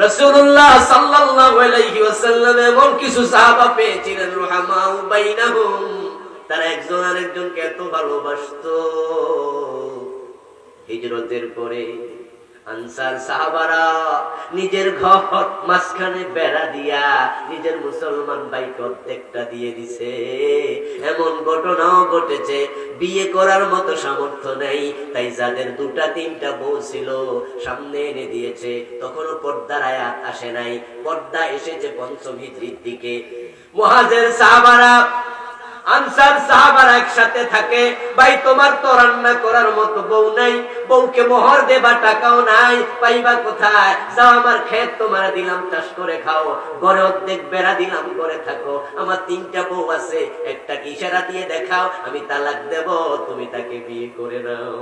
রাসূলুল্লাহ সাল্লাল্লাহু আলাইহি ওয়াসাল্লাম এমন কিছু সাহাবা পেয়েছিলেন রুহামাউ বাইনাহুম, তারা একজন আরেকজনকে এত ভালোবাসতো। হিজরতের পরে আনসার সাহাবারা নিজের ঘর মাঝখানে বেড়া দিয়া নিজের মুসলমান ভাইকে অর্ধেকটা দিয়ে দিছে। এমন ঘটনাও ঘটেছে, বিয়ে করার মতো সামর্থ্য নেই, তাই যাদের দুটা তিনটা বউ ছিল সামনে এনে দিয়েছে। তখনও পর্দার আয়াত আসে নাই, পর্দা এসেছে পঞ্চম হিজরির দিকে। মুহাজির সাহাবারা আনসার সাহাবারা একসাথে থাকে। ভাই তোমার তো রান্না করার মতো বউ নাই, বউকে মোহর দেবা টাকাও নাই, পাইবা কোথায়? যাও আমার ক্ষেত তোমার দিলাম, চাষ করে খাও, ঘরে অর্ধেক বেড়া দিলাম, ঘরে থাকো। আমার তিনটা বউ আছে, একটা ইশারা দিয়ে দেখাও, আমি তালাক দেব, তুমি তাকে বিয়ে করে নাও।